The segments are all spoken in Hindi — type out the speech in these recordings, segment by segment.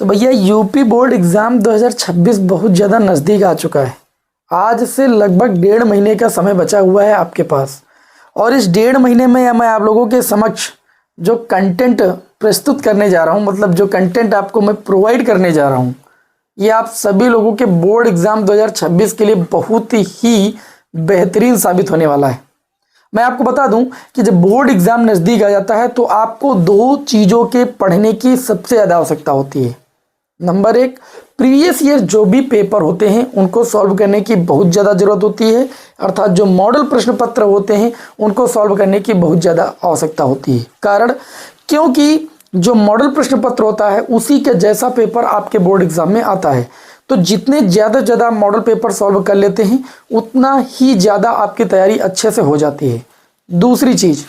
तो भैया यूपी बोर्ड एग्ज़ाम 2026 बहुत ज़्यादा नज़दीक आ चुका है। आज से लगभग 1.5 महीने का समय बचा हुआ है आपके पास, और इस 1.5 महीने में मैं आप लोगों के समक्ष जो कंटेंट प्रस्तुत करने जा रहा हूँ, मतलब जो कंटेंट आपको मैं प्रोवाइड करने जा रहा हूँ, ये आप सभी लोगों के बोर्ड एग्ज़ाम 2026 के लिए बहुत ही बेहतरीन साबित होने वाला है। मैं आपको बता दूं कि जब बोर्ड एग्ज़ाम नज़दीक आ जाता है तो आपको 2 चीज़ों के पढ़ने की सबसे ज़्यादा आवश्यकता होती है। नंबर 1, प्रीवियस ईयर जो भी पेपर होते हैं उनको सॉल्व करने की बहुत ज़्यादा ज़रूरत होती है, अर्थात जो मॉडल प्रश्न पत्र होते हैं उनको सॉल्व करने की बहुत ज़्यादा आवश्यकता होती है। कारण क्योंकि जो मॉडल प्रश्न पत्र होता है उसी के जैसा पेपर आपके बोर्ड एग्ज़ाम में आता है, तो जितने ज़्यादा मॉडल पेपर सॉल्व कर लेते हैं उतना ही ज़्यादा आपकी तैयारी अच्छे से हो जाती है। दूसरी चीज़,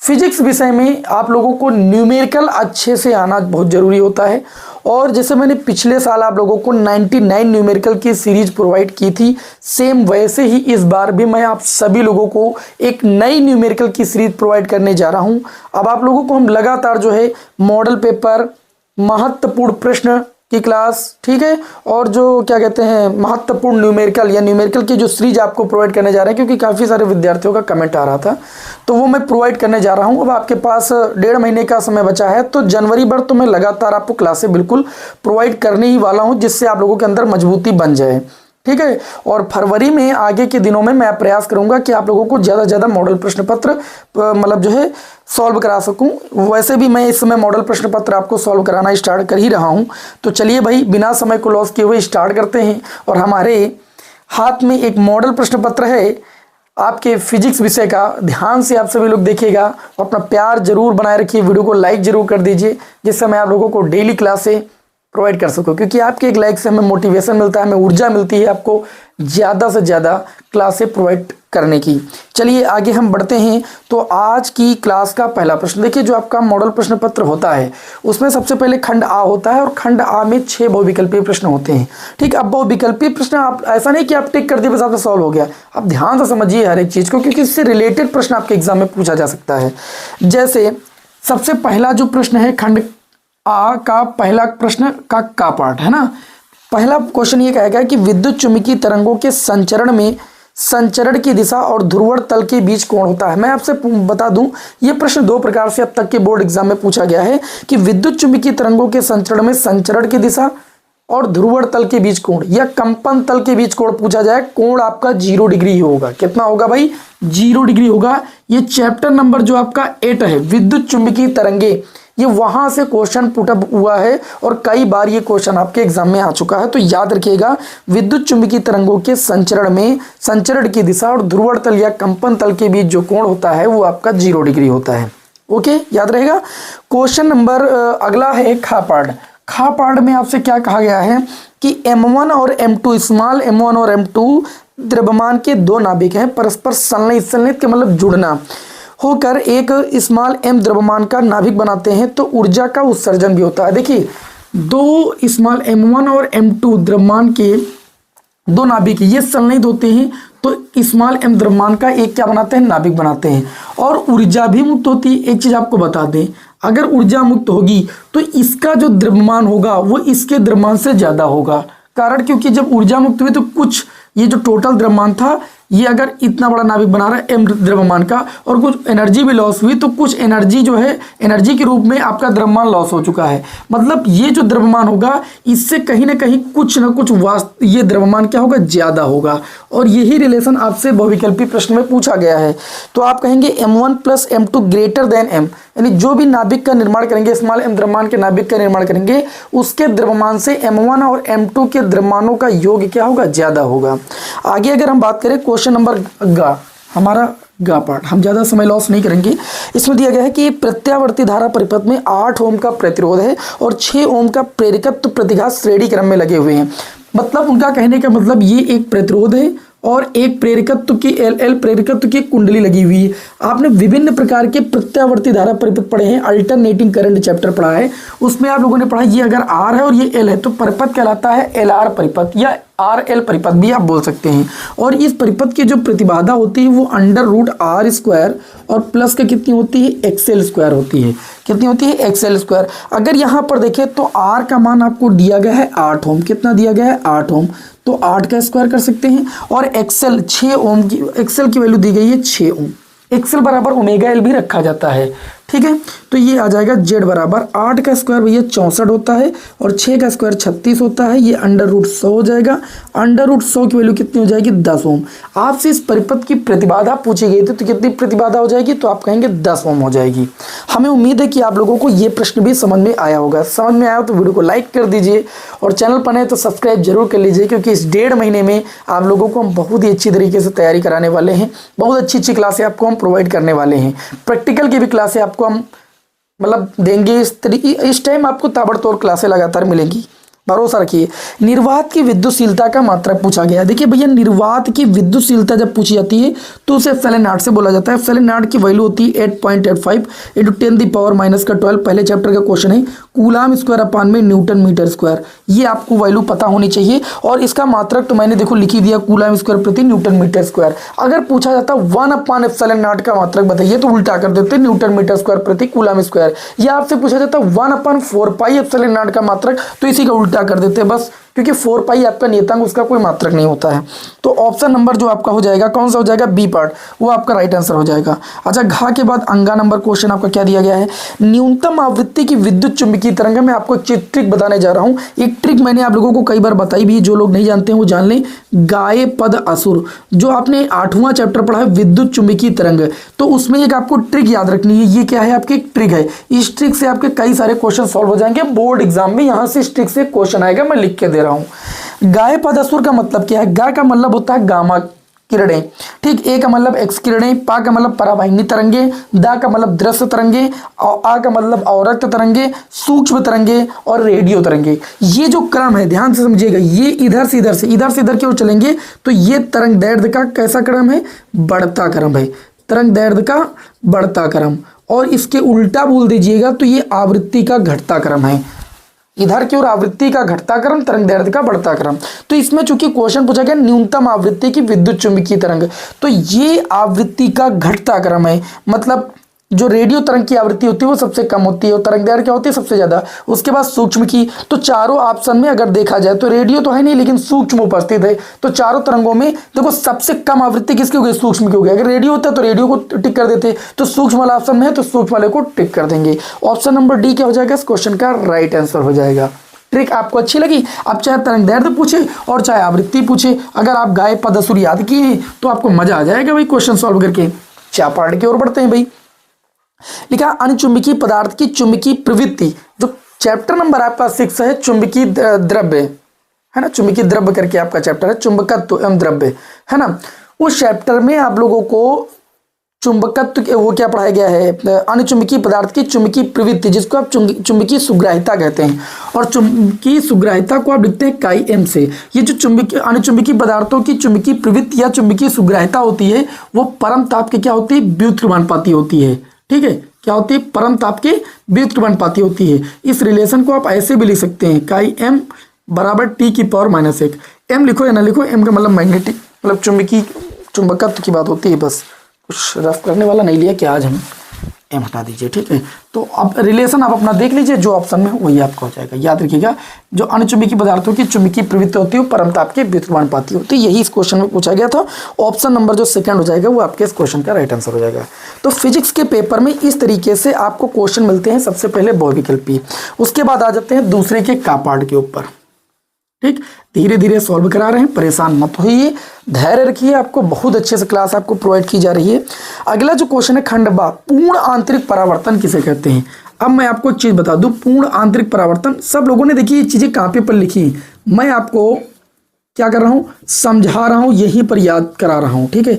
फिजिक्स विषय में आप लोगों को न्यूमेरिकल अच्छे से आना बहुत ज़रूरी होता है, और जैसे मैंने पिछले साल आप लोगों को 99 न्यूमेरिकल की सीरीज प्रोवाइड की थी, सेम वैसे ही इस बार भी मैं आप सभी लोगों को एक नई न्यूमेरिकल की सीरीज प्रोवाइड करने जा रहा हूं। अब आप लोगों को हम लगातार जो है मॉडल पेपर, महत्वपूर्ण प्रश्न की क्लास, ठीक है, और जो क्या कहते हैं महत्वपूर्ण न्यूमेरिकल या न्यूमेरिकल की जो सीरीज आपको प्रोवाइड करने जा रहे हैं, क्योंकि काफ़ी सारे विद्यार्थियों का कमेंट आ रहा था, तो वो मैं प्रोवाइड करने जा रहा हूं। अब आपके पास 1.5 महीने का समय बचा है, तो जनवरी भर तो मैं लगातार आपको क्लासें बिल्कुल प्रोवाइड करने ही वाला हूँ, जिससे आप लोगों के अंदर मजबूती बन जाए, ठीक है। और फरवरी में आगे के दिनों में मैं प्रयास करूंगा कि आप लोगों को ज़्यादा से ज़्यादा मॉडल प्रश्न पत्र मतलब जो है सॉल्व करा सकूं। वैसे भी मैं इस समय मॉडल प्रश्न पत्र आपको सॉल्व कराना स्टार्ट कर ही रहा हूं। तो चलिए भाई, बिना समय को लॉस किए हुए स्टार्ट करते हैं। और हमारे हाथ में एक मॉडल प्रश्न पत्र है आपके फिजिक्स विषय का। ध्यान से आप सभी लोग देखिएगा, अपना प्यार जरूर बनाए रखिए, वीडियो को लाइक जरूर कर दीजिए, जिससे मैं आप लोगों को डेली क्लासें प्रोवाइड कर सकूं, क्योंकि आपके एक लाइक से हमें मोटिवेशन मिलता है, हमें ऊर्जा मिलती है आपको ज़्यादा से ज़्यादा क्लासें प्रोवाइड करने की। चलिए आगे हम बढ़ते हैं। तो आज की क्लास का पहला प्रश्न देखिए, जो आपका मॉडल प्रश्न पत्र होता है उसमें सबसे पहले खंड आ होता है, और खंड आ में 6 बहुविकल्पीय प्रश्न होते हैं, ठीक। अब बहुविकल्पीय प्रश्न आप ऐसा नहीं कि आप टिक कर दिए बस आपका सॉल्व हो गया, आप ध्यान से समझिए हर एक चीज़ को, क्योंकि इससे रिलेटेड प्रश्न आपके एग्जाम में पूछा जा सकता है। जैसे सबसे पहला जो प्रश्न है खंड आ का पहला प्रश्न का पार्ट है ना। पहला क्वेश्चन ये कहेगा कि विद्युत चुम्बकीय तरंगों के संचरण में संचरण की दिशा और ध्रुवण तल के बीच कोण होता है। मैं आपसे बता दूं, ये प्रश्न 2 प्रकार से अब तक के बोर्ड एग्जाम में पूछा गया है कि विद्युत चुम्बकीय तरंगों के संचरण में संचरण की दिशा और ध्रुवण तल के बीच कोण या कंपन तल के बीच कोण पूछा जाए। कोण आपका 0 डिग्री होगा। कितना होगा भाई? 0 डिग्री होगा। ये चैप्टर नंबर जो आपका 8 है, विद्युत चुम्बकीय तरंगे, ये वहां से क्वेश्चन पुटअप हुआ है और कई बार ये क्वेश्चन आपके एग्जाम में आ चुका है। तो याद रखिएगा, विद्युत चुम्बकीय तरंगों के संचरण में संचरण की दिशा और ध्रुवण तल या कंपन तल के बीच जो कोण होता है वो आपका 0 डिग्री होता है। ओके, याद रहेगा। क्वेश्चन नंबर अगला है खा पार्ट। खा पार्ट में आपसे क्या कहा गया है कि M1 और M2, स्मॉल M1 और M2 द्रव्यमान के 2 नाभिक हैं, परस्पर संलयित, संलयित के मतलब जुड़ना होकर एक स्मॉल m द्रव्यमान का नाभिक बनाते हैं, तो ऊर्जा का उत्सर्जन भी होता है। देखिए, 2 स्मॉल M1 और M2 द्रव्यमान के 2 नाभिक ये संलयित होते हैं, तो स्मॉल m द्रव्यमान का एक क्या बनाते हैं? नाभिक बनाते हैं, और ऊर्जा भी मुक्त होती है। एक चीज आपको बता दें, अगर ऊर्जा मुक्त होगी तो इसका जो द्रव्यमान होगा वो इसके द्रव्यमान से ज्यादा होगा। कारण क्योंकि जब ऊर्जा मुक्त हुई तो कुछ ये जो टोटल द्रव्यमान था, ये अगर इतना बड़ा नाभिक बना रहा है m द्रव्यमान का, और कुछ एनर्जी भी लॉस हुई, तो कुछ एनर्जी जो है एनर्जी के रूप में आपका द्रव्यमान लॉस हो चुका है। मतलब ये जो द्रव्यमान होगा इससे कहीं ना कहीं कुछ ना कुछ ये द्रव्यमान क्या होगा? ज्यादा होगा। और यही रिलेशन आपसे बहुविकल्पी प्रश्न में पूछा गया है। तो आप कहेंगे M1 + M2 greater than M, यानी जो भी नाभिक का निर्माण करेंगे, स्मॉल m द्रव्यमान के नाभिक का निर्माण करेंगे, उसके द्रव्यमान से M1 और M2 के द्रव्यमानों का योग क्या होगा? ज्यादा होगा। आगे अगर हम बात करें क्वेश्चन नंबर गा, हमारा गा पार्ट, हम ज़्यादा समय लॉस नहीं करेंगे। इसमें दिया गया है कि प्रत्यावर्ती धारा परिपथ में 8 ओम का प्रतिरोध है और 6 ओम का प्रेरकत्व प्रतिघात श्रेणी क्रम में लगे हुए हैं। मतलब उनका कहने का मतलब ये एक प्रतिरोध है और एक प्रेरकत्व की L प्रेरकत्व की कुंडली लगी हुई है। आपने विभिन्न प्रकार के प्रत्यावर्ती धारा परिपथ पढ़े हैं, अल्टरनेटिंग करंट चैप्टर पढ़ा है, उसमें आप लोगों ने पढ़ा ये अगर R है और ये L है तो परिपथ कहलाता है LR परिपथ या RL परिपथ भी आप बोल सकते हैं। और इस परिपथ की जो प्रतिबाधा होती है वो √R² और प्लस का कितनी होती है, XL² होती है। कितनी होती है, XL²। अगर यहाँ पर देखें तो R का मान आपको दिया गया है 8 ओम। कितना दिया गया है, 8 ओम, तो 8 का स्क्वायर कर सकते हैं। और XL 6 ओम की, XL की वैल्यू दी गई है 6 ओम। XL बराबर ω/L भी रखा जाता है, ठीक है। तो ये आ जाएगा Z बराबर 8 का स्क्वायर भैया 64 होता है और 6 का स्क्वायर 36 होता है। ये √100 हो जाएगा। √100 की वैल्यू कितनी हो जाएगी, 10 ओम। आपसे इस परिपथ की प्रतिबाधा पूछी गई थी, तो कितनी प्रतिबाधा हो जाएगी, तो आप कहेंगे 10 ओम हो जाएगी। हमें उम्मीद है कि आप लोगों को ये प्रश्न भी समझ में आया होगा। समझ में आया तो वीडियो को लाइक कर दीजिए और चैनल पर नए तो सब्सक्राइब जरूर कर लीजिए, क्योंकि इस 1.5 महीने में आप लोगों को हम बहुत ही अच्छी तरीके से तैयारी कराने वाले हैं। बहुत अच्छी अच्छी क्लासें आपको हम प्रोवाइड करने वाले हैं। प्रैक्टिकल की भी क्लासें आपको हम मतलब देंगे। इस टाइम आपको ताबड़तोड़ क्लासें लगातार मिलेंगी, भरोसा रखिए। निर्वात की विद्युतशीलता का मात्रक पूछा गया। देखिए भैया, निर्वात की विद्युतशीलता जब पूछी जाती है तो उसे एप्सिलॉन से बोला जाता है। एप्सिलॉन की वैल्यू होती है 8.85 × 10⁻⁻12। पहले चैप्टर का क्वेश्चन है, कूलाम स्क्वायर अपान में न्यूटन मीटर स्क्वायर। ये आपको वैल्यू पता होनी चाहिए। और इसका मात्रक तो मैंने देखो लिख ही दिया, कूलाम स्क्वायर प्रति न्यूटन मीटर स्क्वायर। अगर पूछा जाता 1/ε0 का मात्रक बताइए तो उल्टा कर देते, न्यूटन मीटर स्क्वायर प्रति कूलाम स्क्वायर। या आपसे पूछा जाता 1/4πε0 का मात्रक, तो इसी का उल्टा कर देते बस, क्योंकि 4π आपका नियतांक, उसका कोई मात्रक नहीं होता है। तो ऑप्शन नंबर जो आपका हो जाएगा, कौन सा हो जाएगा, बी पार्ट, वो आपका राइट आंसर हो जाएगा। अच्छा, घा के बाद अंगा नंबर क्वेश्चन आपका क्या दिया गया है, न्यूनतम आवृत्ति की विद्युत चुंबकीय तरंग। मैं आपको एक ट्रिक बताने जा रहा हूं। एक ट्रिक मैंने आप लोगों को कई बार बताई भी, जो लोग नहीं जानते हैं वो जान लें। गाये पद असुर, जो आपने 8वां चैप्टर पढ़ा है विद्युत चुंबकीय तरंग, तो उसमें एक आपको ट्रिक याद रखनी है। ये क्या है, आपकी एक ट्रिक है। इस ट्रिक से आपके कई सारे क्वेश्चन सॉल्व हो जाएंगे बोर्ड एग्जाम में। यहां से इस ट्रिक से क्वेश्चन आएगा, मैं लिख के दे रहा हूं। गाय पद असुर का मतलब क्या है, गा का मतलब होता है गामा किरणें, ठीक। ए का मतलब एक्स किरणें, पा का मतलब परावाहिनी तरंगे, दा का मतलब दृश्य तरंगे, और आ का मतलब अवरक्त तरंगे, सूक्ष्म तरंगे और रेडियो तरंगे। ये जो क्रम है ध्यान से समझिएगा, ये इधर से इधर की ओर चलेंगे तो ये तरंग दैर्ध्य का कैसा क्रम है, बढ़ता क्रम है। तरंग दैर्ध्य का बढ़ता क्रम। और इसके उल्टा बोल दीजिएगा तो ये आवृत्ति का घटता क्रम है। इधर की ओर आवृत्ति का घटता क्रम, तरंग दैर्ध्य का बढ़ता क्रम। तो इसमें चूंकि क्वेश्चन पूछा गया न्यूनतम आवृत्ति की विद्युत चुंबकीय तरंग, तो ये आवृत्ति का घटता क्रम है। मतलब जो रेडियो तरंग की आवृत्ति होती है वो सबसे कम होती है और तरंग दैर्ध्य क्या होती है, सबसे ज्यादा। उसके बाद सूक्ष्म की, तो चारों ऑप्शन में अगर देखा जाए तो रेडियो तो है नहीं लेकिन सूक्ष्म उपस्थित है। तो चारों तरंगों में देखो सबसे कम आवृत्ति किसकी हो गई, सूक्ष्म की हो गई। अगर रेडियो होता है तो रेडियो को टिक कर देते, तो सूक्ष्म वाला ऑप्शन में है तो सूक्ष्म वाले को टिक कर देंगे। ऑप्शन नंबर डी क्या हो जाएगा, इस क्वेश्चन का राइट आंसर हो जाएगा। ट्रिक आपको अच्छी लगी, अब चाहे तरंग दैर्ध्य पूछे और चाहे आवृत्ति पूछे, अगर आप गाय पद असुर याद किए हैं तो आपको मजा आ जाएगा भाई क्वेश्चन सॉल्व करके। चापाड़ की ओर बढ़ते हैं भाई। लिखा अणुचुंबकीय पदार्थ की चुंबकीय प्रवृत्ति, जो चैप्टर नंबर आपका 6 है, चुंबकीय द्रव्य है ना, चुंबकीय द्रव्य करके आपका चैप्टर है, चुंबकत्व एवं द्रव्य है ना। उस चैप्टर में आप लोगों को चुंबकत्व वो क्या पढ़ाया गया है, अणुचुंबकीय पदार्थ की चुंबकीय प्रवृत्ति, जिसको आप चुंबकीय सुग्राहिता कहते हैं। और चुंबकीय सुग्राहिता को आप लिखते हैं काई एम से। ये जो चुंबकीय अणुचुंबकीय पदार्थों की चुंबकीय प्रवृत्ति या चुंबकीय सुग्राहिता होती है वो परम ताप के क्या होती है, व्युत्क्रमणपाती होती है। ठीक है, क्या होती है, परम ताप के व्युत्क्रमणपाती होती है। इस रिलेशन को आप ऐसे भी लिख सकते हैं, काई एम बराबर T⁻⁻1। एम लिखो या ना लिखो, एम का मतलब मैग्नेटिक, मतलब चुंबकत्व की बात होती है। बस कुछ रफ करने वाला नहीं लिया क्या आज हम, एम हटा दीजिए, ठीक है। तो अब रिलेशन आप अपना देख लीजिए, जो ऑप्शन में वही आपका हो जाएगा। याद रखिएगा, जो अणुचुंबकीय पदार्थों की चुंबकीय प्रवृत्ति होती है वो परम ताप के व्युत्क्रमणपाती होती है। यही इस क्वेश्चन में पूछा गया था। ऑप्शन नंबर जो सेकंड हो जाएगा वो आपके इस क्वेश्चन का राइट आंसर हो जाएगा। तो फिजिक्स के पेपर में इस तरीके से आपको क्वेश्चन मिलते हैं। सबसे पहले बहुविकल्पी, उसके बाद आ जाते हैं दूसरे के का पार्ट के ऊपर। ठीक, धीरे धीरे सॉल्व करा रहे हैं, परेशान मत होइए, धैर्य रखिए। आपको बहुत अच्छे से क्लास आपको प्रोवाइड की जा रही है। अगला जो क्वेश्चन है, खंड बा, पूर्ण आंतरिक परावर्तन किसे कहते हैं। अब मैं आपको एक चीज बता दूं, पूर्ण आंतरिक परावर्तन, सब लोगों ने देखिए ये चीजें कॉपी पर लिखी, मैं आपको क्या कर रहा हूं, समझा रहा हूं, यहीं पर याद करा रहा हूं। ठीक है,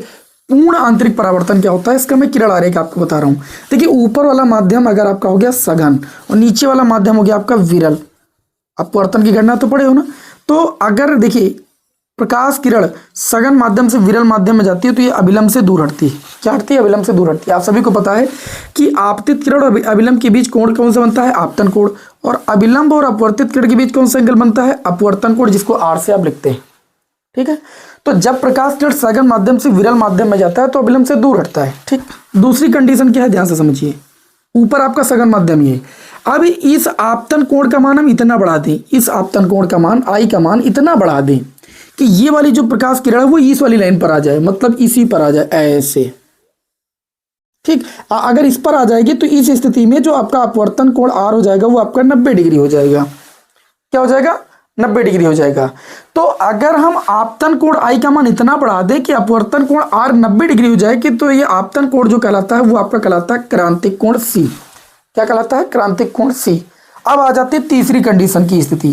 पूर्ण आंतरिक परावर्तन क्या होता है, इसका मैं किरण आरेख आपको बता रहा हूं। देखिए, ऊपर वाला माध्यम अगर आपका हो गया सघन और नीचे वाला माध्यम हो गया आपका विरल। अपवर्तन की गणना तो पढ़े हो ना। तो अगर देखिए प्रकाश किरण सघन माध्यम से विरल माध्यम में जाती है तो ये अभिलंब से दूर हटती है। क्या हटती है, अभिलंब से दूर हटती है। आप सभी को पता है कि आपतित किरण और अभिलंब के बीच कोण कौन सा बनता है, आपतन कोण। और अभिलंब और अपवर्तित किरण के बीच कौन सा एंगल बनता है, अपवर्तन कोण, जिसको आर से आप लिखते हैं। ठीक है। तो जब प्रकाश किरण सघन माध्यम से विरल माध्यम में जाता है तो अभिलंब से दूर हटता है। ठीक, दूसरी कंडीशन क्या है, ध्यान से समझिए। ऊपर आपका सघन माध्यम ये, अब इस आपतन कोण का मान हम इतना बढ़ा दें, इस आपतन कोण का मान आई का मान इतना बढ़ा दें कि ये वाली जो प्रकाश किरण है वो इस वाली लाइन पर आ जाए, मतलब इसी पर आ जाए ऐसे। ठीक, अगर इस पर आ जाएगी तो इस स्थिति में जो आपका अपवर्तन कोण आर हो जाएगा वो आपका 90 डिग्री हो जाएगा। क्या हो जाएगा, 90 डिग्री हो जाएगा। तो अगर हम आपतन कोण आई का मान इतना बढ़ा दें कि अपवर्तन कोण आर 90 डिग्री हो जाए कि तो ये आपतन कोण जो कहलाता है वो आपका कहलाता है क्रांतिक कोण सी। क्या कहलाता है, क्रांतिक कोण सी। अब आ जाती है तीसरी कंडीशन की स्थिति।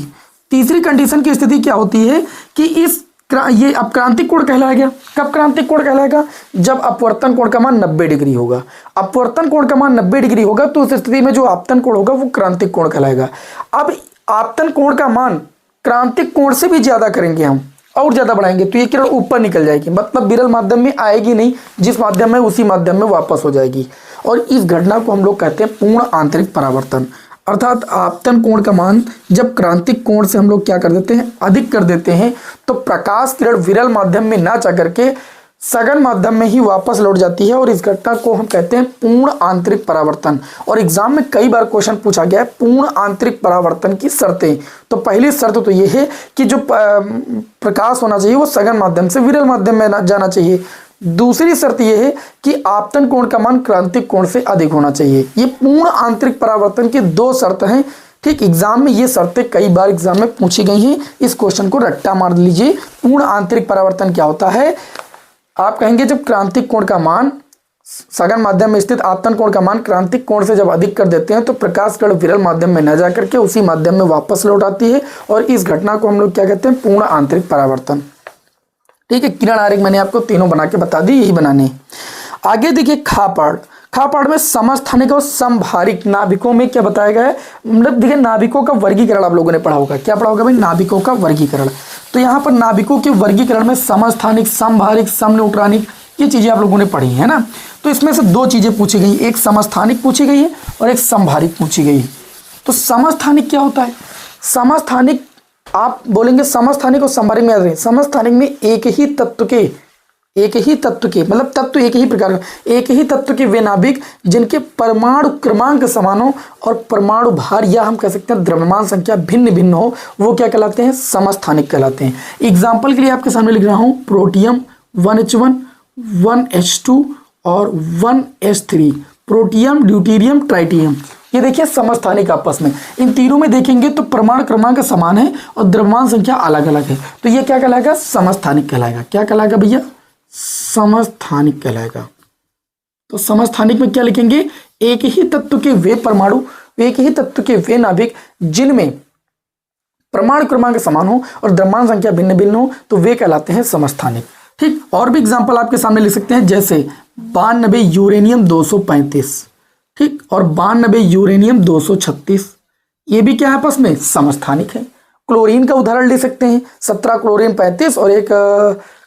तीसरी कंडीशन की स्थिति क्या होती है कि ये अब क्रांतिक कोण कहलाएगा। कब क्रांतिक कोण कहलाएगा, जब अपवर्तन कोण का मान 90 डिग्री होगा। अपवर्तन कोण का मान 90 डिग्री होगा तो उस स्थिति में जो आपतन कोण होगा वो क्रांतिक कोण कहलाएगा। अब आपतन कोण का मान क्रांतिक कोण से भी ज्यादा करेंगे हम और ज्यादा बढ़ाएंगे तो ये किरण ऊपर निकल जाएगी, मतलब विरल माध्यम में आएगी नहीं, जिस माध्यम में उसी माध्यम में वापस हो जाएगी। और इस घटना को हम लोग कहते हैं पूर्ण आंतरिक परावर्तन। अर्थात आपतन कोण का मान जब क्रांतिक कोण से हम लोग क्या कर देते हैं, अधिक कर देते हैं, तो प्रकाश किरण विरल माध्यम में ना जा करके सघन माध्यम में ही वापस लौट जाती है और इस घटना को हम कहते हैं पूर्ण आंतरिक परावर्तन। और एग्जाम में कई बार क्वेश्चन पूछा गया है पूर्ण आंतरिक परावर्तन की शर्तें। तो पहली शर्त तो ये है कि जो प्रकाश होना चाहिए वो सघन माध्यम से विरल माध्यम में जाना चाहिए। दूसरी शर्त यह है कि आपतन कोण का मान क्रांतिक कोण से अधिक होना चाहिए। ये पूर्ण आंतरिक परावर्तन की दो शर्त हैं। ठीक, एग्जाम में ये शर्तें कई बार एग्जाम में पूछी गई हैं। इस क्वेश्चन को रट्टा मार लीजिए। पूर्ण आंतरिक परावर्तन क्या होता है, आप कहेंगे जब क्रांतिक कोण का मान सघन माध्यम में स्थित आपतन कोण का मान क्रांतिक कोण से जब अधिक कर देते हैं तो प्रकाश किरण विरल माध्यम में न जाकर के उसी माध्यम में वापस लौट आती है और इस घटना को हम लोग क्या कहते हैं, पूर्ण आंतरिक परावर्तन। ठीक है, किरण आरेख मैंने आपको तीनों बना के बता दी, यही बनाने। आगे देखिए खापाड़। खापाड़ में समस्थानिक और समभारिक नाभिकों में क्या बताया गया है, मतलब देखिए नाभिकों का वर्गीकरण आप लोगों ने पढ़ा होगा। क्या पढ़ा होगा भाई, नाभिकों का वर्गीकरण। तो यहाँ पर नाभिकों के वर्गीकरण में समस्थानिक, समभारिक, समन्यूट्रॉनिक ये चीजें आप लोगों ने पढ़ी है ना। तो इसमें से दो चीजें पूछी गई, एक समस्थानिक पूछी गई है और एक समभारिक पूछी गई है। तो समस्थानिक क्या होता है, समस्थानिक आप बोलेंगे समस्थानिक और समभारिक में याद रहे, समस्थानिक में एक ही तत्व के मतलब तत्व एक ही प्रकार का, एक ही तत्व के वे नाभिक जिनके परमाणु क्रमांक समान हो और परमाणु भार या हम कह सकते हैं द्रव्यमान संख्या भिन्न भिन्न हो, वो क्या कहलाते हैं, समस्थानिक कहलाते हैं। एग्जाम्पल के लिए आपके सामने लिख रहा हूं, प्रोटियम 1H1, 1H2 और 1H3, प्रोटियम, ड्यूटेरियम, ट्राइटियम। ये देखिए समस्थानिक आपस में, इन तीनों में देखेंगे तो परमाणु क्रमांक समान है और द्रव्यमान संख्या अलग अलग है, तो ये क्या कहलाएगा, समस्थानिक कहलाएगा। क्या कहलाएगा भैया, समस्थानिक कहलाएगा। तो समस्थानिक में क्या लिखेंगे, एक ही तत्व के वे परमाणु, एक ही तत्व के वे नाभिक जिनमें परमाणु क्रमांक समान हो और द्रव्यमान संख्या भिन्न भिन्न हो, तो वे कहलाते हैं समस्थानिक। ठीक, और भी एग्जांपल आपके सामने लिख सकते हैं, जैसे 92 यूरेनियम 235, ठीक, और 92 यूरेनियम 236, ये भी क्या है आपस में, समस्थानिक है। क्लोरीन का उदाहरण ले सकते हैं, 17 क्लोरीन 35 और एक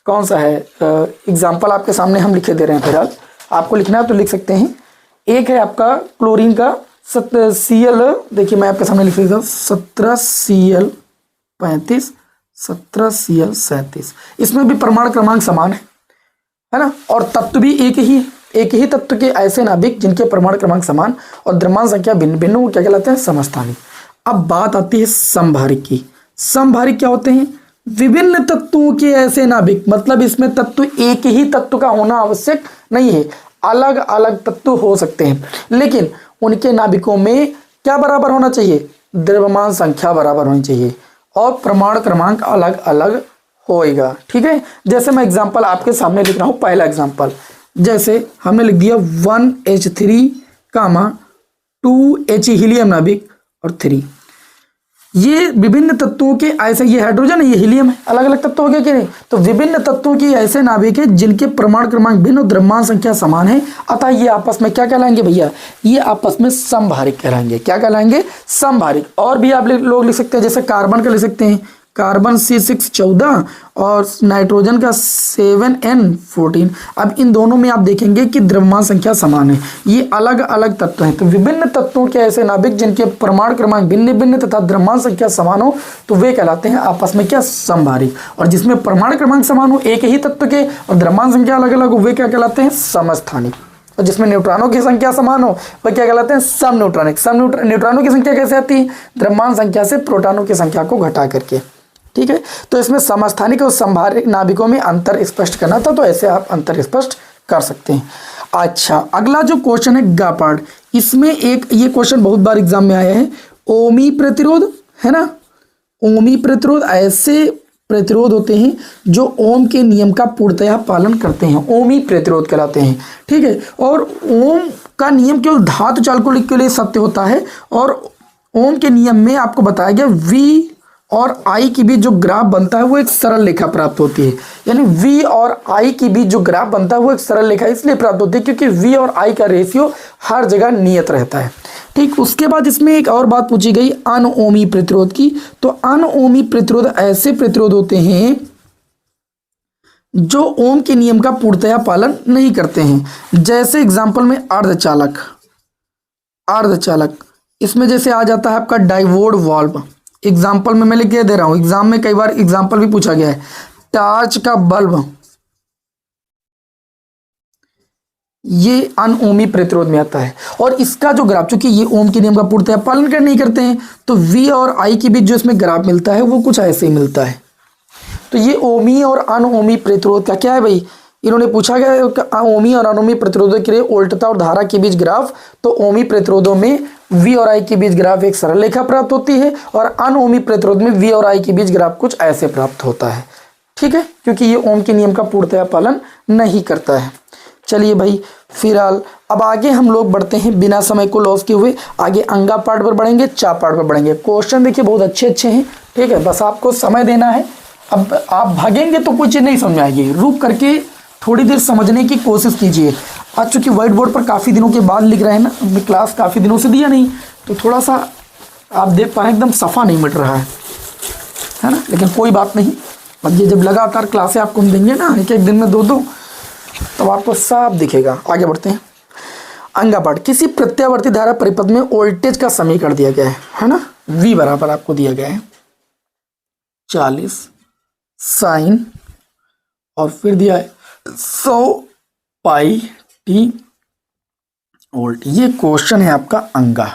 कौन सा है एग्जाम्पल आपके सामने हम लिखे दे रहे हैं, फिलहाल आपको लिखना है तो लिख सकते हैं। एक है आपका क्लोरीन का Cl, देखिए मैं आपके सामने लिख देता हूँ, 17Cl35, 17Cl37, इसमें भी परमाणु क्रमांक समान है ना, और तत्व भी एक ही तत्व के ऐसे नाभिक जिनके परमाणु क्रमांक समान और द्रव्यमान संख्या भिन्न भिन्न हो, क्या कहलाते हैं, समस्थानिक। अब बात आती है समभारिक की। समभारिक क्या होते हैं, विभिन्न तत्वों के ऐसे नाभिक, मतलब इसमें तत्व एक ही तत्व का होना आवश्यक नहीं है, अलग अलग तत्व हो सकते हैं, लेकिन उनके नाभिकों में क्या बराबर होना चाहिए, द्रव्यमान संख्या बराबर होनी चाहिए और परमाणु क्रमांक अलग अलग होएगा। ठीक है, जैसे मैं एग्जांपल आपके सामने लिख रहा हूं, पहला एग्जांपल जैसे हमने लिख दिया 1H3, 2H हीलियम नाभिक और 3, ये विभिन्न तत्वों के ऐसे, ये हाइड्रोजन है, ये हीलियम है, अलग अलग तत्व हो गए कि नहीं। तो विभिन्न तत्वों की ऐसे नाभिक है जिनके परमाणु क्रमांक भिन्न और द्रव्यमान संख्या समान है, अतः ये आपस में क्या कहलाएंगे भैया, ये आपस में समभारिक कहलाएंगे। क्या कहलाएंगे, समभारिक। और भी आप लोग लिख सकते हैं, जैसे कार्बन का लिख सकते हैं, कार्बन C6 14 और नाइट्रोजन का 7N14। अब इन दोनों में आप देखेंगे कि द्रव्यमान संख्या समान है, ये अलग अलग तत्व हैं। तो विभिन्न तत्वों के ऐसे नाभिक जिनके परमाणु क्रमांक भिन्न भिन्न तथा द्रव्यमान संख्या समान हो तो वे कहलाते हैं आपस में क्या, समभारी। और जिसमें परमाणु क्रमांक समान हो एक ही तत्व के और द्रव्यमान संख्या अलग अलग हो वे क्या कहलाते हैं, समस्थानिक। और जिसमें न्यूट्रॉनों की संख्या समान हो वह क्या कहलाते हैं, सम न्यूट्रॉनिक। न्यूट्रॉनों की संख्या कैसे आती है, द्रव्यमान संख्या से प्रोटॉनों की संख्या को घटा करके। ठीक है, तो इसमें समस्थानिक और समभारी नाभिकों में अंतर स्पष्ट करना था, तो ऐसे आप अंतर स्पष्ट कर सकते हैं। अच्छा, अगला जो क्वेश्चन है गा पार्ट, इसमें एक ये क्वेश्चन बहुत बार एग्जाम में आया है। ओमी प्रतिरोध है ना, ओमी प्रतिरोध ऐसे प्रतिरोध होते हैं जो ओम के नियम का पूर्णतया पालन करते हैं, ओमी प्रतिरोध कहलाते हैं। ठीक है, और ओम का नियम केवल धातु चालकों के लिए सत्य होता है। और ओम के नियम में आपको बताया गया V और I के बीच जो ग्राफ बनता है वो एक सरल रेखा प्राप्त होती है। यानी V और I के बीच जो ग्राफ बनता है वो एक सरल रेखा इसलिए प्राप्त होती है क्योंकि V और I का रेशियो हर जगह नियत रहता है। ठीक, उसके बाद इसमें एक और बात पूछी गई अनओमी प्रतिरोध की। तो अनओमी प्रतिरोध ऐसे प्रतिरोध होते हैं जो ओम के नियम का पूर्णतया पालन नहीं करते हैं। जैसे एग्जांपल में अर्धचालक, इसमें जैसे आ जाता है आपका डायोड वाल्व। एग्जाम्पल में मैं लिख के दे रहा हूं, एग्जाम में कई बार एग्जाम्पल भी पूछा गया है। टार्च का बल्ब, ये अनओमी प्रतिरोध में आता है। और इसका जो ग्राफ, चूंकि ये ओम के नियम का पूर्णतया पालन कर नहीं करते हैं, तो V और I के बीच जो इसमें ग्राफ मिलता है वो कुछ ऐसे ही मिलता है। तो ये ओमी और अनओमी प्रतिरोध का क्या है भाई, इन्होंने पूछा गया ओमी और अनओमी प्रतिरोधों के लिए वोल्टता और धारा के बीच ग्राफ। तो ओमी प्रतिरोधों में V और I के बीच ग्राफ एक सरल रेखा प्राप्त होती है और अनओमी प्रतिरोध में V और I के बीच ग्राफ कुछ ऐसे प्राप्त होता है। ठीक है, क्योंकि ये ओम के नियम का पूर्णतया पालन नहीं करता है। चलिए भाई, फिलहाल अब आगे हम लोग बढ़ते हैं बिना समय को लॉस किए हुए। आगे अंगा पार्ट पर बढ़ेंगे, चा पार्ट पर बढ़ेंगे। क्वेश्चन देखिए बहुत अच्छे अच्छे हैं। ठीक है, बस आपको समय देना है। अब आप भागेंगे तो कुछ नहीं समझ आएगी, रुक करके थोड़ी देर समझने की कोशिश कीजिए। आज चूंकि व्हाइट बोर्ड पर काफ़ी दिनों के बाद लिख रहे हैं ना, मैं क्लास काफ़ी दिनों से दिया नहीं, तो थोड़ा सा आप देख पा रहे हैं एकदम सफ़ा नहीं मिट रहा है ना। लेकिन कोई बात नहीं, अब ये जब लगातार क्लासें आपको हम देंगे ना, एक एक दिन में 2-2, तब आपको साफ दिखेगा। आगे बढ़ते हैं। अंगा पार्ट, किसी प्रत्यावर्ती धारा परिपथ में वोल्टेज का समीकरण दिया गया है ना। V बराबर आपको दिया गया है 40 साइन और फिर दिया है 100 पाई टी वोल्ट। ये क्वेश्चन है आपका अंगा,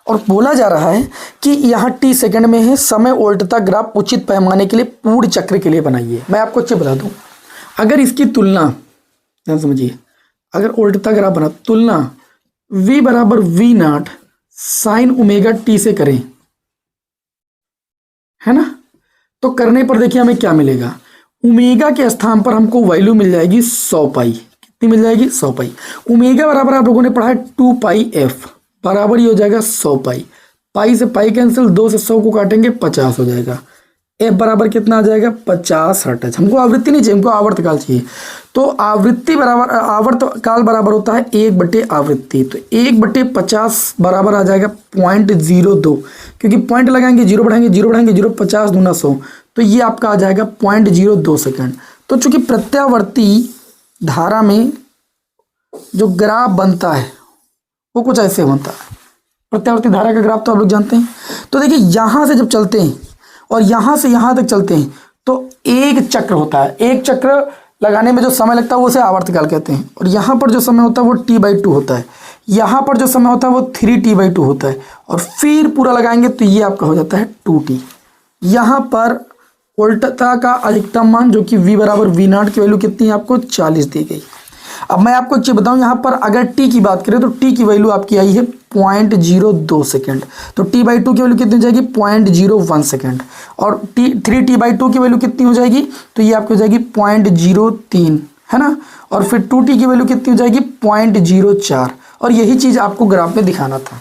और बोला जा रहा है कि यहाँ t सेकंड में है, समय वोल्टता ग्राफ उचित पैमाने के लिए पूर्ण चक्र के लिए बनाइए। मैं आपको अच्छे बता दूं, अगर इसकी तुलना ध्यान समझिए, अगर वोल्टता ग्राफ बना तुलना V बराबर V0 साइन ओमेगा t से करें, है ना, तो करने पर देखिए हमें क्या मिलेगा। ओमेगा के स्थान पर हमको वैल्यू मिल जाएगी 100 पाई। कितनी मिल जाएगी? 100 पाई। ओमेगा बराबर आप लोगों ने पढ़ा है 2 पाई एफ, बराबर ही हो जाएगा 100 पाई। पाई से पाई कैंसिल, 2 से 100 को काटेंगे 50 हो जाएगा। एफ बराबर कितना आ जाएगा? 50 हर्ट्ज। हमको आवृत्ति नहीं चाहिए, हमको आवर्तकाल चाहिए। तो आवृत्ति बराबर आवर्तकाल बराबर होता है 1/आवृत्ति। तो 1/50 बराबर आ जाएगा 0.02, क्योंकि पॉइंट लगाएंगे, जीरो बढ़ाएंगे, 0 50 दूना 100, तो ये आपका आ जाएगा 0.02 सेकेंड। तो चूंकि प्रत्यावर्ती धारा में जो ग्राफ बनता है वो कुछ ऐसे बनता है। प्रत्यावर्ती धारा का ग्राफ तो आप लोग जानते हैं। तो देखिए यहां से जब चलते हैं और यहां से यहां तक चलते हैं तो एक चक्र होता है। एक चक्र लगाने में जो समय लगता है वो उसे आवर्तकाल कहते हैं। और यहां पर जो समय होता है वो t/2 होता है। यहां पर जो समय होता है वो 3t/2 होता है। और फिर पूरा लगाएंगे तो ये आपका हो जाता है 2t। यहां पर वोल्टता का अधिकतम मान जो कि V बराबर V0 की वैल्यू कितनी है आपको? 40 दी गई। अब मैं आपको एक चीज बताऊं, यहाँ पर अगर t की बात करें तो t की वैल्यू आपकी आई है 0.02 सेकेंड। तो t/2 की वैल्यू कितनी हो जाएगी? 0.01 सेकेंड। और 3t/2 की वैल्यू कितनी हो जाएगी? तो ये आपकी हो जाएगी 0.03, है ना। और फिर 2t की वैल्यू कितनी हो जाएगी? 0.04। और यही चीज आपको ग्राफ में दिखाना था।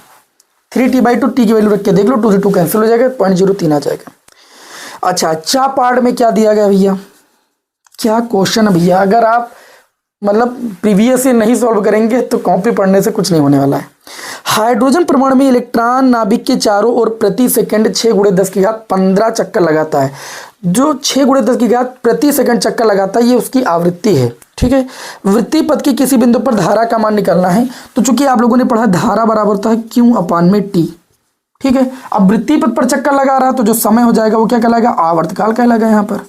3t/2 t की वैल्यू रख के देख लो, 2 से 2 कैंसिल हो जाएगा, 0.03 आ जाएगा। अच्छा, चा पार्ट में क्या दिया गया भैया? क्या क्वेश्चन है भैया? अगर आप मतलब प्रीवियस से नहीं सॉल्व करेंगे तो कॉपी पढ़ने से कुछ नहीं होने वाला है। हाइड्रोजन परमाणु में इलेक्ट्रॉन नाभिक के चारों ओर प्रति सेकंड 6 × 10⁻15 चक्कर लगाता है। जो 6 × 10⁻15 प्रति सेकंड चक्कर लगाता है ये उसकी आवृत्ति है। ठीक है, वृत्तीय पथ के किसी बिंदु पर धारा का मान निकालना है। तो चूंकि आप लोगों ने पढ़ा धारा बराबर होता है Q/T। ठीक है, अब वृत्तीय पथ पर चक्कर लगा रहा है तो जो समय हो जाएगा वो क्या कहलाएगा, आवर्तकाल कहलाएगा यहाँ पर।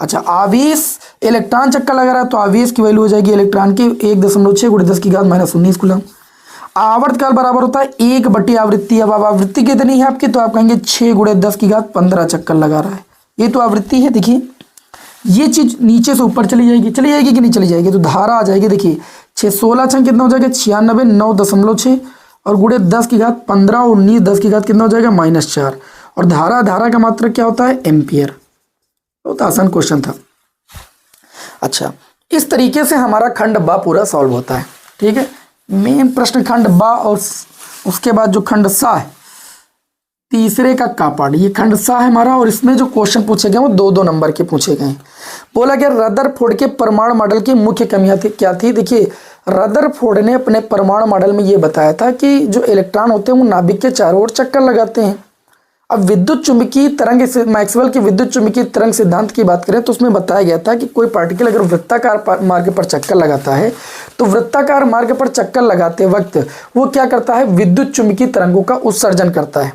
अच्छा, आवेश इलेक्ट्रॉन चक्कर लगा रहा है तो आवेश की वैल्यू हो जाएगी इलेक्ट्रॉन की 1.6 × 10⁻−19 कूलम। आवर्तकाल बराबर होता है 1 आवृत्ति। अब आवृत्ति कितनी है आपकी, तो आप कहेंगे 6 × 10⁻15 चक्कर लगा रहा है, ये तो आवृत्ति है। देखिए ये चीज नीचे से ऊपर चली जाएगी कि नहीं चली जाएगी, तो धारा आ जाएगी। देखिए 6 16 6 कितना हो जाएगा 96, 9.6 और गुणे 10⁻15 और 19 10⁻, कितना हो जाएगा -4। और धारा का मात्रक क्या होता है, एम्पियर। बहुत आसान क्वेश्चन था। अच्छा, इस तरीके से हमारा खंड बा पूरा सॉल्व होता है। ठीक है, मेन प्रश्न खंड बा और उसके बाद जो खंड सा है तीसरे का पार्ट, ये खंड सा है हमारा। और इसमें जो क्वेश्चन पूछे गए वो 2-2 नंबर के पूछे गए। बोला गया रदरफोर्ड के परमाणु मॉडल की मुख्य कमियां थी, क्या थी। देखिए रदरफोर्ड ने अपने परमाणु मॉडल में ये बताया था कि जो इलेक्ट्रॉन होते हैं वो नाभिक के चारों ओर चक्कर लगाते हैं। अब विद्युत चुंबकीय तरंग से मैक्सवेल के विद्युत चुंबकीय तरंग सिद्धांत की बात करें तो उसमें बताया गया था कि कोई पार्टिकल अगर वृत्ताकार मार्ग पर चक्कर लगाता है तो वृत्ताकार मार्ग पर चक्कर लगाते वक्त वो क्या करता है, विद्युत चुंबकीय तरंगों का उत्सर्जन करता है।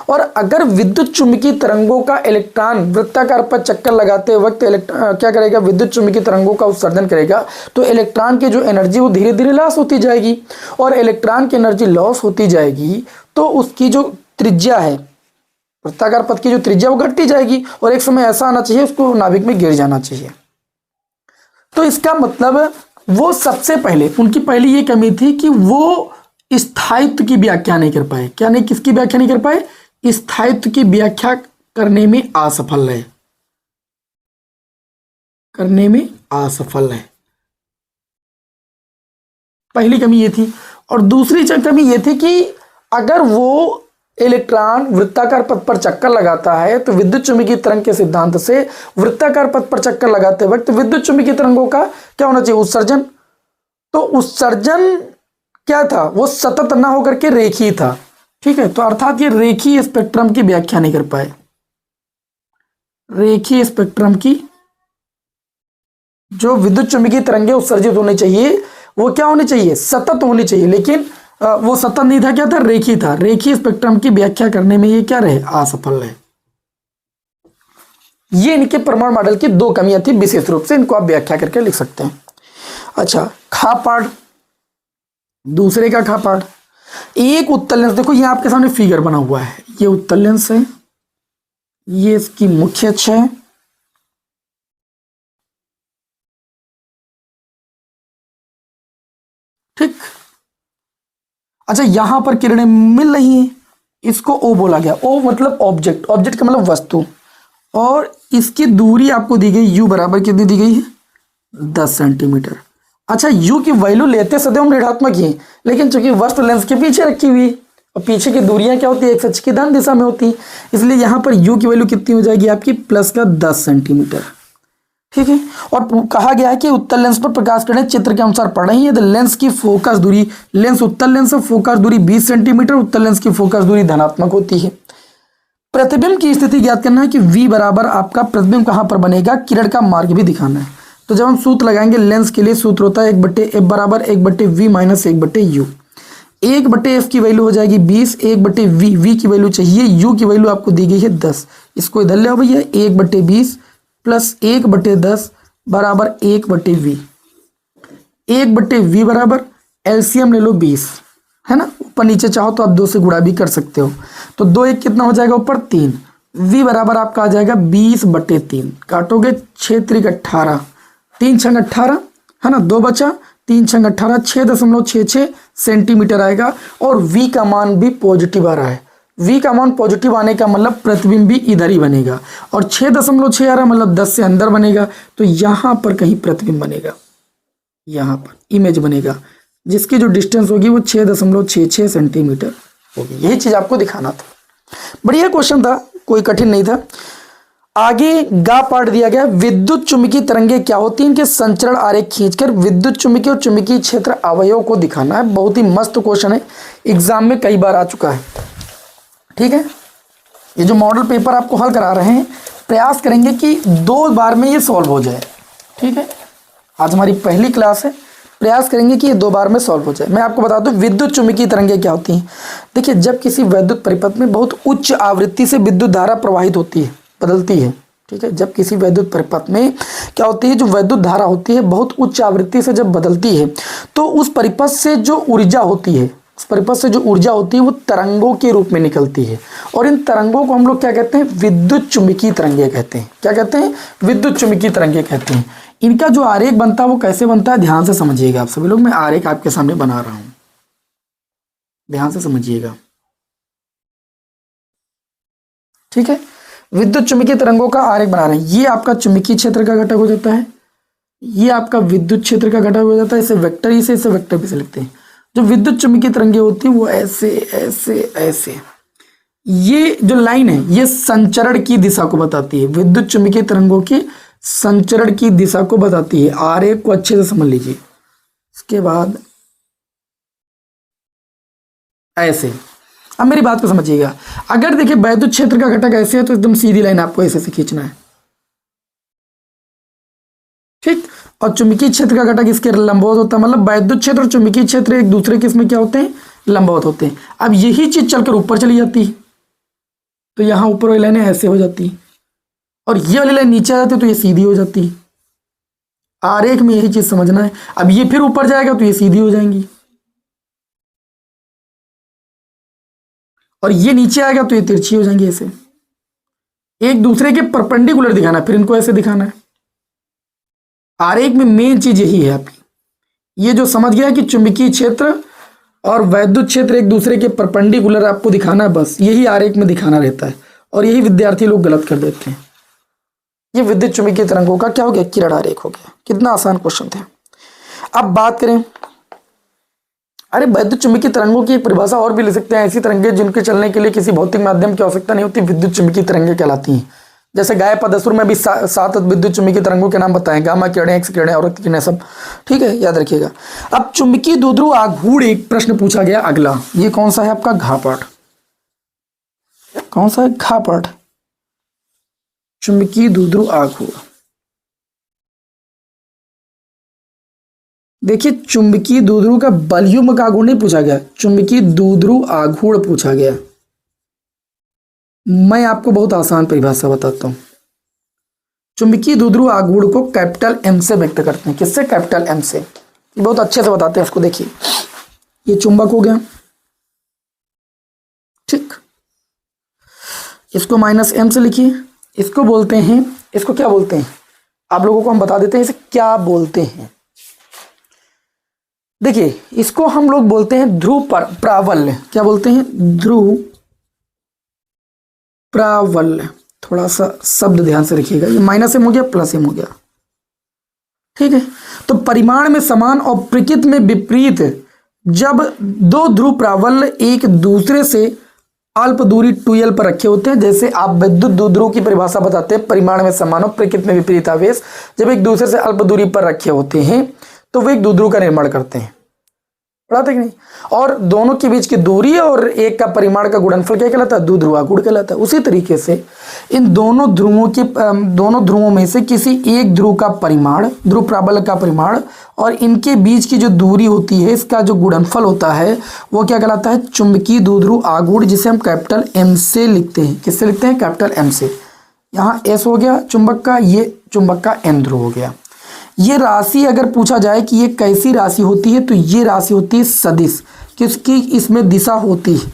और अगर विद्युत चुंबकीय तरंगों का इलेक्ट्रॉन वृत्ताकार पर चक्कर लगाते वक्त क्या करेगा, विद्युत चुंबकीय तरंगों का उत्सर्जन करेगा, तो इलेक्ट्रॉन की जो एनर्जी वो धीरे धीरे लॉस होती जाएगी। और इलेक्ट्रॉन की एनर्जी लॉस होती जाएगी तो उसकी जो त्रिज्या है, वृत्ताकार पथ की जो त्रिज्या वो घटती जाएगी और एक समय ऐसा आना चाहिए उसको नाभिक में गिर जाना चाहिए। तो इसका मतलब वो सबसे पहले उनकी पहली ये कमी थी कि वो स्थायित्व की व्याख्या नहीं कर पाए। क्या नहीं, किसकी व्याख्या नहीं कर पाए, स्थायित्व की व्याख्या करने में असफल है, पहली कमी ये थी। और दूसरी कमी ये थी कि अगर वो इलेक्ट्रॉन वृत्ताकार पथ पर चक्कर लगाता है तो विद्युत चुंबकीय तरंग के सिद्धांत से वृत्ताकार पथ पर चक्कर लगाते वक्त विद्युत चुंबकीय तरंगों का क्या होना चाहिए, उत्सर्जन। तो उत्सर्जन क्या था, वो सतत ना होकर के रेखीय था। ठीक है, तो अर्थात ये रेखीय स्पेक्ट्रम की व्याख्या नहीं कर पाए। रेखीय स्पेक्ट्रम की जो विद्युत चुंबकीय तरंगें उत्सर्जित होनी चाहिए वो क्या होनी चाहिए, सतत होनी चाहिए, लेकिन वो सतत नहीं था, क्या था, रेखीय था। रेखीय स्पेक्ट्रम की व्याख्या करने में ये क्या रहे, असफल रहे। ये इनके परमाणु मॉडल की 2 कमियां थी विशेष रूप से, इनको आप व्याख्या करके लिख सकते हैं। अच्छा, खा पार्ट, दूसरे का खा पार्ट, एक उत्तल लेंस, देखो ये आपके सामने फिगर बना हुआ है, ये उत्तल लेंस है, ये इसकी मुख्य अक्ष है, ठीक। अच्छा, यहां पर किरणें मिल रही हैं, इसको ओ बोला गया। ओ मतलब ऑब्जेक्ट, ऑब्जेक्ट का मतलब वस्तु। और इसकी दूरी आपको दी गई u बराबर कितनी दी गई है, 10 सेंटीमीटर। अच्छा, u की वैल्यू लेते सदैव हम ऋणात्मक ही, लेकिन चूंकि वस्तु लेंस के पीछे रखी हुई और पीछे की दूरियां क्या होती है, एक अक्ष की दान दिशा में होती है, इसलिए यहां पर u की वैल्यू कितनी हो जाएगी आपकी +10 सेंटीमीटर। ठीक है, और कहा गया है कि उत्तल लेंस पर प्रकाश किरणें चित्र के अनुसार पड़ रही है। तो लेंस की फोकस दूरी, लेंस उत्तल लेंस से फोकस दूरी 20 सेंटीमीटर, उत्तल लेंस की फोकस दूरी धनात्मक होती है। प्रतिबिंब की स्थिति ज्ञात करना है कि v बराबर आपका प्रतिबिंब कहां पर बनेगा, किरण का मार्ग भी दिखाना है। तो जब हम सूत्र लगाएंगे लेंस के लिए, सूत्र होता है 1/f बराबर 1/v माइनस 1/u। 1/f की वैल्यू हो जाएगी 20, 1/v, v की वैल्यू चाहिए, u की वैल्यू आपको दी गई है 10। इसको इधर ले आओ भैया, 1/20 प्लस 1/10 बराबर 1/v। 1/v बराबर एलसीएम ले लो 20, है ना, ऊपर नीचे चाहो तो आप 2 से गुणा भी कर सकते हो। तो 2 1 कितना हो जाएगा ऊपर 3, v बराबर आपका आ जाएगा 20/3। काटोगे 6 3 18, 3 6 18, है ना, 2 बचा, 3 6 18, 6.66 सेंटीमीटर आएगा। और v का मान भी पॉजिटिव आ रहा है। v का मान पॉजिटिव आने का मतलब प्रतिबिंब भी इधर ही बनेगा, और 6.6 आ रहा मतलब 10 से अंदर बनेगा, तो यहां पर कहीं प्रतिबिंब बनेगा, यहां पर इमेज बनेगा, जिसकी जो डिस्टेंस होगी वो 6.66 सेंटीमीटर होगी। यही चीज आपको दिखाना था। बढ़िया क्वेश्चन था, कोई कठिन नहीं था। आगे गा पार्ट दिया गया, विद्युत चुम्बकीय तरंगे क्या होती हैं, इनके संचरण आरेख खींचकर विद्युत चुम्बकीय और चुम्बकीय क्षेत्र अवयव को दिखाना है। बहुत ही मस्त क्वेश्चन है, एग्जाम में कई बार आ चुका है। ठीक है, ये जो मॉडल पेपर आपको हल करा रहे हैं, प्रयास करेंगे कि 2 बार में ये सॉल्व हो जाए। ठीक है, आज हमारी पहली क्लास है, प्रयास करेंगे कि ये 2 बार में सॉल्व हो जाए। मैं आपको बता दूं विद्युत चुम्बकीय तरंगे क्या होती हैं। देखिए, जब किसी वैद्युत परिपथ में बहुत उच्च आवृत्ति से विद्युत धारा प्रवाहित होती है, बदलती है। ठीक है, जब किसी वैद्युत परिपथ में क्या होती है, जो वैद्युत धारा होती है बहुत उच्च आवृत्ति से जब बदलती है, तो उस परिपथ से जो ऊर्जा होती है, उस परिपथ से जो ऊर्जा होती है वो तरंगों के रूप में निकलती है। और इन तरंगों को हम लोग क्या कहते हैं, विद्युत चुम्बकीय तरंगे कहते हैं। क्या कहते हैं, विद्युत चुम्बकीय तरंगे कहते हैं। इनका जो आरेख बनता है वो कैसे बनता है, ध्यान से समझिएगा आप सभी लोग। मैं आरेख आपके सामने बना रहा हूं, ध्यान से समझिएगा। ठीक है, विद्युत चुम्बकीय तरंगों का आरेख बना रहे हैं। ये आपका चुम्बकीय क्षेत्र का घटक हो जाता है, ये आपका विद्युत क्षेत्र का घटक हो जाता है। इसे वेक्टर ही से, इसे वेक्टर भी से लिखते हैं। जो विद्युत चुम्बकीय तरंगे होती है वो ऐसे ऐसे ऐसे, ये जो लाइन है ये संचरण की दिशा को बताती है। विद्युत चुम्बकीय तरंगों की संचरण की दिशा को बताती है। आरेख को अच्छे से समझ लीजिए। इसके बाद ऐसे, अब मेरी बात को समझिएगा। अगर देखिए वैद्युत क्षेत्र का घटक ऐसे है तो एकदम सीधी लाइन आपको ऐसे से खींचना है। ठीक, और चुंबकीय क्षेत्र का घटक इसके लंबवत होता है, मतलब वैद्युत क्षेत्र और चुंबकीय क्षेत्र एक दूसरे के इसमें क्या होते हैं, लंबवत होते हैं। अब यही चीज चलकर ऊपर चली जाती है तो यहाँ ऊपर वाली लाइनें ऐसे हो जाती है, और ये वाली लाइन नीचे आ जाती है तो ये सीधी हो जाती है। आरेख में यही चीज समझना है। अब ये फिर ऊपर जाएगा तो ये सीधी हो जाएंगी, और ये नीचे आएगा तो ये तिरछी हो जाएंगी। ऐसे एक दूसरे के परपेंडिकुलर दिखाना है, फिर इनको ऐसे दिखाना है। आरेख में मेन चीज यही है आपकी, ये जो समझ गया कि चुंबकीय क्षेत्र और वैद्युत क्षेत्र एक दूसरे के परपेंडिकुलर आपको दिखाना है, बस यही आरेख में दिखाना रहता है। और यही विद्यार्थी लोग गलत कर देते हैं। ये विद्युत चुंबकीय तरंगों का क्या हो गया, किरण आरेख हो गया। कितना आसान क्वेश्चन थे। अब बात करें, अरे वैद्युत चुंबकीय तरंगों की एक परिभाषा और भी ले सकते हैं। ऐसी तरंगे जिनके चलने के लिए किसी भौतिक माध्यम की आवश्यकता नहीं होती, विद्युत चुंबकीय तरंगे कहलाती हैं। जैसे गाय पदसुर में भी 7 विद्युत चुंबकीय तरंगों के नाम बताएं, गामा किरणें, एक्स किरणें, औरत किरणें, सब। ठीक है, याद रखिएगा। अब चुंबकीय द्विध्रुव आघूर्ण एक प्रश्न पूछा गया अगला। ये कौन सा है आपका, घा पाठ। कौन सा है, घा पाठ, चुंबकीय द्विध्रुव आघूर्ण। देखिए, चुंबकीय द्विध्रुव का बलयुग्म का आघूर्ण नहीं पूछा गया, चुंबकीय द्विध्रुव आघूर्ण पूछा गया। मैं आपको बहुत आसान परिभाषा बताता हूं। चुंबकीय द्विध्रुव आघूर्ण को कैपिटल एम से व्यक्त करते हैं। किससे, कैपिटल एम से। बहुत अच्छे से बताते हैं इसको। देखिए, ये चुंबक हो गया, ठीक, इसको -m से लिखिए। इसको बोलते हैं, इसको क्या बोलते हैं, आप लोगों को हम बता देते हैं इसे क्या बोलते हैं। देखिए, इसको हम लोग बोलते हैं ध्रुव प्रावल्य। क्या बोलते हैं, ध्रुव प्रावल्य। थोड़ा सा शब्द ध्यान से रखिएगा, ये -m हो गया, +m हो गया। ठीक है, तो परिमाण में समान और प्रकृति में विपरीत जब 2 ध्रुव प्रावल्य एक दूसरे से अल्प दूरी 2l पर रखे होते हैं। जैसे आप विद्युत द्विध्रुव की परिभाषा बताते हैं, परिमाण में समान और प्रकृति में विपरीत आवेश जब एक दूसरे से अल्प दूरी पर रखे होते हैं तो वे एक द्विध्रुव का निर्माण करते हैं। पढ़ाते कि नहीं। और दोनों के बीच की दूरी और एक का परिमाण का गुणनफल क्या कहलाता है, द्विध्रुव आघूर्ण कहलाता है। उसी तरीके से इन दोनों ध्रुवों में से किसी एक ध्रुव का परिमाण, ध्रुव प्राबल्य का परिमाण और इनके बीच की जो दूरी होती है, इसका जो गुणनफल होता है वो क्या कहलाता है, चुंबकीय द्विध्रुव आघूर्ण, जिसे हम कैपिटल एम से लिखते हैं। किससे लिखते हैं, कैपिटल एम से। यहाँ एस हो गया चुंबक का, ये चुंबक का एन ध्रुव हो गया। ये राशि अगर पूछा जाए कि ये कैसी राशि होती है, तो ये राशि होती है सदिश, किसकी, इसमें दिशा होती है।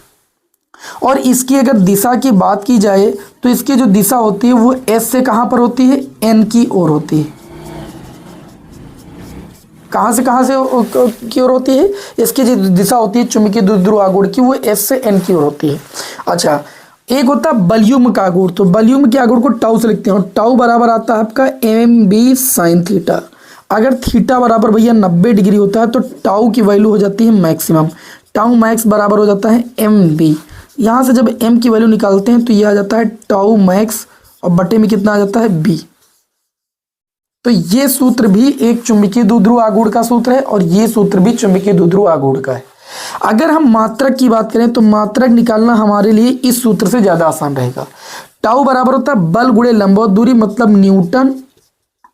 और इसकी अगर दिशा की बात की जाए तो इसकी जो दिशा होती है वो एस से कहां पर होती है, एन की ओर होती है। कहां से की ओर होती है, इसकी जो दिशा होती है चुंबकीय द्विध्रुव आघूर्ण की, वो एस से एन की ओर होती है। अच्छा, एक होता है बलयुग्म का आघूर्ण। तो बलयुग्म के आघूर्ण को टाउ से लिखते हैं, और टाउ बराबर आता है आपका mb sin थीटा। अगर थीटा बराबर भैया 90 डिग्री होता है तो टाउ की वैल्यू हो जाती है मैक्सिमम। टाउ मैक्स बराबर हो जाता है mb। यहाँ से जब m की वैल्यू निकालते हैं तो ये आ जाता है टाउ मैक्स और बटे में कितना आ जाता है b। तो ये सूत्र भी एक चुंबकीय द्विध्रुव आघूर्ण का सूत्र है और ये सूत्र भी चुंबकीय द्विध्रुव आघूर्ण का है। अगर हम मात्रक की बात करें तो मात्रक निकालना हमारे लिए इस सूत्र से ज्यादा आसान रहेगा। टाउ बराबर होता है बल गुणे लंबवत दूरी मतलब न्यूटन,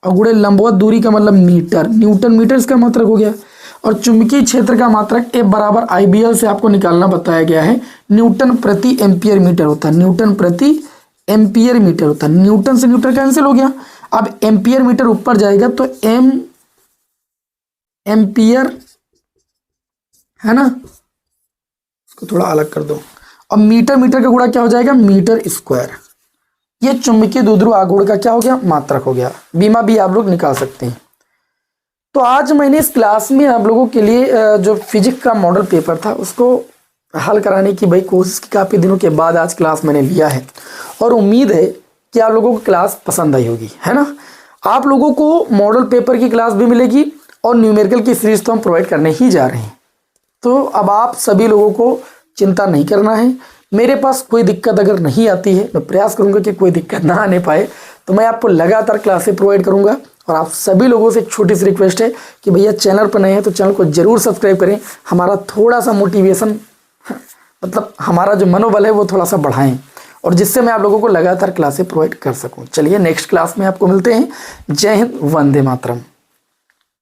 और गुणे लंबवत दूरी का मतलब मीटर, न्यूटन मीटर इसका मात्रक हो गया। और चुंबकीय क्षेत्र का मात्रक F बराबर IBL से आपको निकालना बताया गया है, न्यूटन प्रति एम्पियर मीटर होता है, न्यूटन प्रति एम्पियर मीटर होता है। न्यूटन से न्यूटन कैंसिल हो गया, अब एम्पियर मीटर ऊपर जाएगा तो एम्पियर है ना, इसको थोड़ा अलग कर दो। और मीटर मीटर का गुणा क्या हो जाएगा, मीटर स्क्वायर। ये चुंबकीय द्विध्रुव आघूर्ण का क्या हो गया, मात्रक हो गया। बीमा भी आप लोग निकाल सकते हैं। तो आज मैंने इस क्लास में आप लोगों के लिए जो फिजिक्स का मॉडल पेपर था उसको हल कराने की भाई कोशिश की। काफ़ी दिनों के बाद आज क्लास मैंने लिया है और उम्मीद है कि आप लोगों को क्लास पसंद आई होगी, है ना। आप लोगों को मॉडल पेपर की क्लास भी मिलेगी और न्यूमेरिकल की सीरीज तो हम प्रोवाइड करने ही जा रहे हैं। तो अब आप सभी लोगों को चिंता नहीं करना है। मेरे पास कोई दिक्कत अगर नहीं आती है, मैं प्रयास करूंगा कि कोई दिक्कत ना आने पाए, तो मैं आपको लगातार क्लासें प्रोवाइड करूंगा। और आप सभी लोगों से एक छोटी सी रिक्वेस्ट है कि भैया चैनल पर नए हैं तो चैनल को जरूर सब्सक्राइब करें। हमारा थोड़ा सा मोटिवेशन मतलब हमारा जो मनोबल है वो थोड़ा सा बढ़ाएं, और जिससे मैं आप लोगों को लगातार क्लासें प्रोवाइड कर सकूं। चलिए नेक्स्ट क्लास में आपको मिलते हैं। जय हिंद, वंदे मातरम।